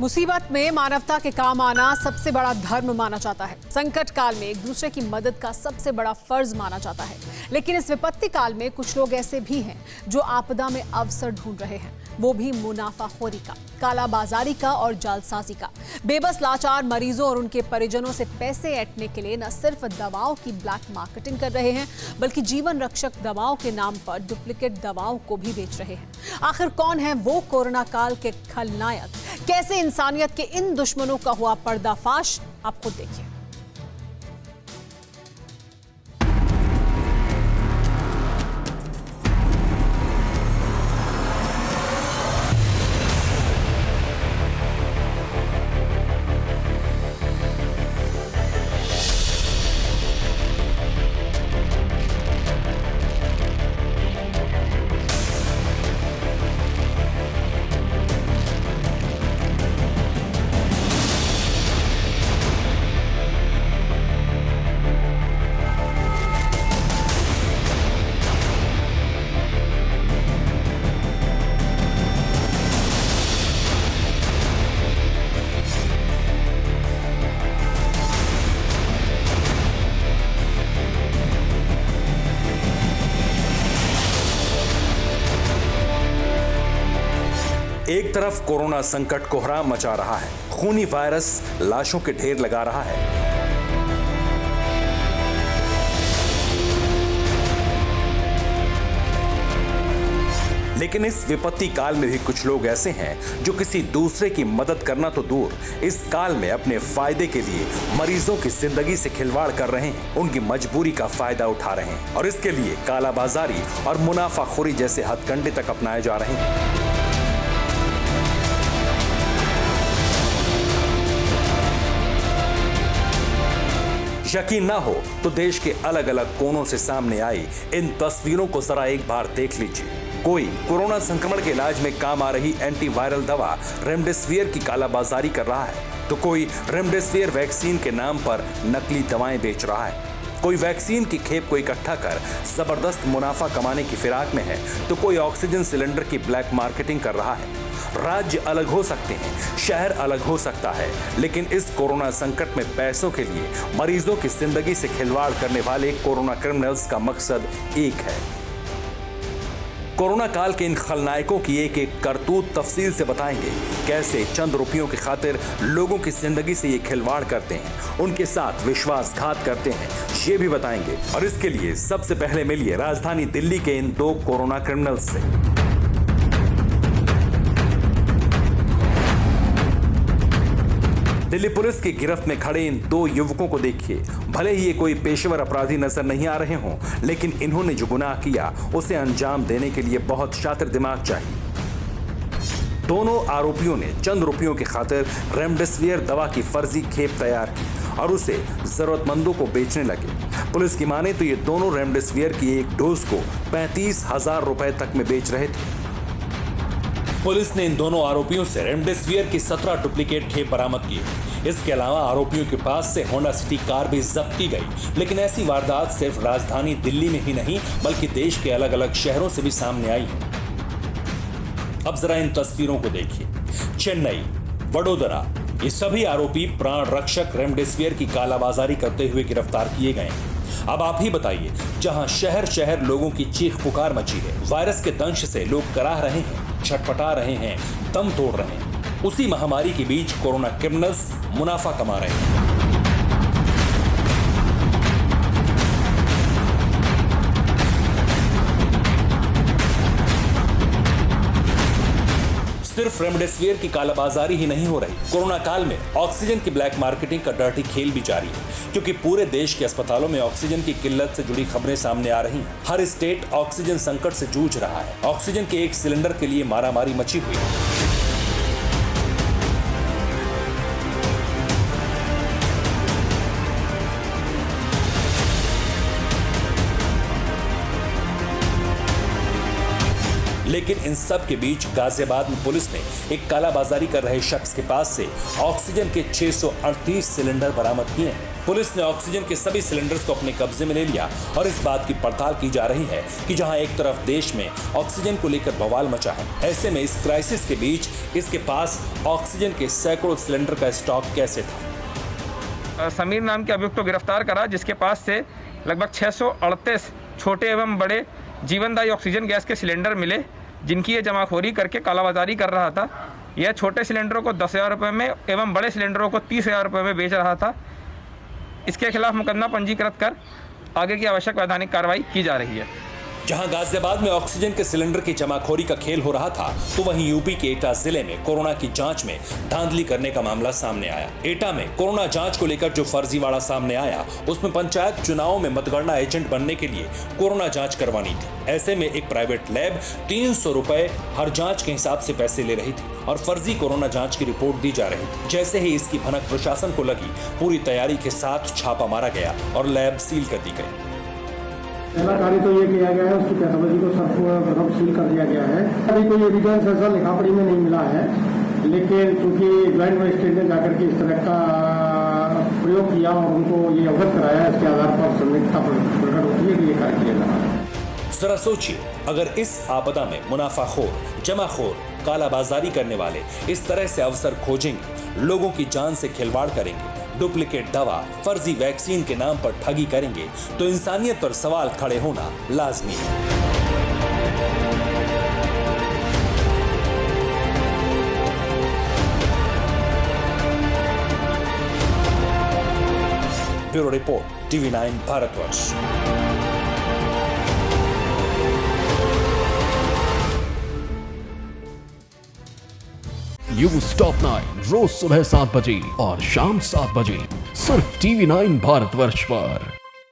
मुसीबत में मानवता के काम आना सबसे बड़ा धर्म माना जाता है। संकट काल में एक दूसरे की मदद का सबसे बड़ा फर्ज माना जाता है। लेकिन इस विपत्ति काल में कुछ लोग ऐसे भी हैं जो आपदा में अवसर ढूंढ रहे हैं, वो भी मुनाफाखोरी का, कालाबाजारी का और जालसाजी का। बेबस लाचार मरीजों और उनके परिजनों से पैसे ऐंठने के लिए न सिर्फ दवाओं की ब्लैक मार्केटिंग कर रहे हैं, बल्कि जीवन रक्षक दवाओं के नाम पर डुप्लीकेट दवाओं को भी बेच रहे हैं। आखिर कौन है वो कोरोना काल के खलनायक? कैसे इंसानियत के इन दुश्मनों का हुआ पर्दाफाश? आप खुद देखिए। एक तरफ कोरोना संकट कोहराम मचा रहा है, खूनी वायरस लाशों के ढेर लगा रहा है। लेकिन इस विपत्ति काल में भी कुछ लोग ऐसे हैं जो किसी दूसरे की मदद करना तो दूर, इस काल में अपने फायदे के लिए मरीजों की जिंदगी से खिलवाड़ कर रहे हैं, उनकी मजबूरी का फायदा उठा रहे हैं और इसके लिए कालाबाजारी और मुनाफाखोरी जैसे हथकंडे तक अपनाए जा रहे हैं। यकीन ना हो तो देश के अलग अलग कोनों से सामने आई इन तस्वीरों को जरा एक बार देख लीजिए। कोई कोरोना संक्रमण के इलाज में काम आ रही एंटीवायरल दवा रेमडेसिविर की कालाबाजारी कर रहा है, तो कोई रेमडेसिविर वैक्सीन के नाम पर नकली दवाएं बेच रहा है। कोई वैक्सीन की खेप को इकट्ठा कर जबरदस्त मुनाफा कमाने की फिराक में है, तो कोई ऑक्सीजन सिलेंडर की ब्लैक मार्केटिंग कर रहा है। राज्य अलग हो सकते हैं, शहर अलग हो सकता है, लेकिन इस कोरोना संकट में पैसों के लिए मरीजों की जिंदगी से खिलवाड़ करने वाले कोरोना क्रिमिनल्स का मकसद एक है। कोरोना काल के इन खलनायकों की एक एक करतूत तफसील से बताएंगे, कैसे चंद रुपयों की खातिर लोगों की जिंदगी से ये खिलवाड़ करते हैं, उनके साथ विश्वासघात करते हैं, ये भी बताएंगे। और इसके लिए सबसे पहले मिलिए राजधानी दिल्ली के इन दो कोरोना क्रिमिनल्स से। दिल्ली पुलिस की गिरफ्त में खड़े इन दो युवकों को देखिए। भले ही ये कोई पेशेवर अपराधी नजर नहीं आ रहे हों, लेकिन इन्होंने जो गुनाह किया उसे अंजाम देने के लिए बहुत शातिर दिमाग चाहिए। दोनों आरोपियों ने चंद रुपयों की खातिर रेमडेसिविर दवा की फर्जी खेप तैयार की और उसे जरूरतमंदों को बेचने लगे। पुलिस की माने तो ये दोनों रेमडेसिविर की एक डोज को 35,000 रुपए तक में बेच रहे थे। पुलिस ने इन दोनों आरोपियों से रेमडेसिविर की 17 डुप्लीकेट खेप बरामद की है। इसके अलावा आरोपियों के पास से होंडा सिटी कार भी जब्त की गई। लेकिन ऐसी वारदात सिर्फ राजधानी दिल्ली में ही नहीं, बल्कि देश के अलग अलग शहरों से भी सामने आई है। अब जरा इन तस्वीरों को देखिए। चेन्नई, वडोदरा, ये सभी आरोपी प्राण रक्षक रेमडेसिविर की कालाबाजारी करते हुए गिरफ्तार किए गए हैं। अब आप ही बताइए, जहां शहर शहर लोगों की चीख पुकार मची है, वायरस के दंश से लोग कराह रहे हैं, छटपटा रहे हैं, दम तोड़ रहे हैं, उसी महामारी के बीच कोरोना क्रिमिनल्स मुनाफा कमा रहे हैं। सिर्फ रेमडेसिविर की कालाबाजारी ही नहीं हो रही, कोरोना काल में ऑक्सीजन की ब्लैक मार्केटिंग का डर्टी खेल भी जारी है, क्योंकि पूरे देश के अस्पतालों में ऑक्सीजन की किल्लत से जुड़ी खबरें सामने आ रही हैं। हर स्टेट ऑक्सीजन संकट से जूझ रहा है। ऑक्सीजन के एक सिलेंडर के लिए मारामारी मची हुई है। लेकिन इन सब के बीच गाजियाबाद में पुलिस ने एक कालाबाजारी कर रहे शख्स के पास से ऑक्सीजन के 638 सिलेंडर बरामद किए हैं। पुलिस ने ऑक्सीजन के सभी सिलेंडर्स को अपने कब्जे में ले लिया और इस बात की पड़ताल की जा रही है कि जहां एक तरफ देश में ऑक्सीजन को लेकर बवाल मचा है, ऐसे में इस क्राइसिस के बीच इसके पास ऑक्सीजन के सैकड़ों सिलेंडर का स्टॉक कैसे था। समीर नाम के अभियुक्त को गिरफ्तार करा, जिसके पास से लगभग 638 छोटे एवं बड़े जीवनदायी ऑक्सीजन गैस के सिलेंडर मिले, जिनकी ये जमाखोरी करके कालाबाजारी कर रहा था। यह छोटे सिलेंडरों को 10,000 रुपये में एवं बड़े सिलेंडरों को 30,000 रुपये में बेच रहा था। इसके खिलाफ मुकदमा पंजीकृत कर आगे की आवश्यक वैधानिक कार्रवाई की जा रही है। जहां गाजियाबाद में ऑक्सीजन के सिलेंडर की जमाखोरी का खेल हो रहा था, तो वहीं यूपी के एटा जिले में कोरोना की जांच में धांधली करने का मामला सामने आया। एटा में कोरोना जांच को लेकर जो फर्जीवाड़ा सामने आया, उसमें पंचायत चुनावों में मतगणना एजेंट बनने के लिए कोरोना जांच करवानी थी। ऐसे में एक प्राइवेट लैब 300 रुपए हर जांच के हिसाब से पैसे ले रही थी और फर्जी कोरोना जांच की रिपोर्ट दी जा रही थी। जैसे ही इसकी भनक प्रशासन को लगी, पूरी तैयारी के साथ छापा मारा गया और लैब सील कर दी गई। पहला कार्य तो ये किया गया है, उसकी पैथोलॉजी को सर्वप्रथम सील कर दिया गया है। अभी कोई एविडेंस ऐसा लिखापड़ी में नहीं मिला है, लेकिन चूंकि ज्वाइंट मजिस्ट्रेट ने जाकर के इस तरह का प्रयोग किया और उनको ये अवगत कराया, इसके आधार पर संदिग्धता प्रकट होती है कि ये कार्य किया जा रहा है। जरा सोचिए, अगर इस आपदा में मुनाफाखोर, जमाखोर, कालाबाजारी करने वाले इस तरह से अवसर खोजेंगे, लोगों की जान से खिलवाड़ करेंगे, डुप्लीकेट दवा, फर्जी वैक्सीन के नाम पर ठगी करेंगे, तो इंसानियत पर सवाल खड़े होना लाजमी है। Bureau report, TV9 Bharatvarsh. News top 9 रोज सुबह 7 बजे और शाम 7 बजे सिर्फ TV9 भारतवर्ष पर।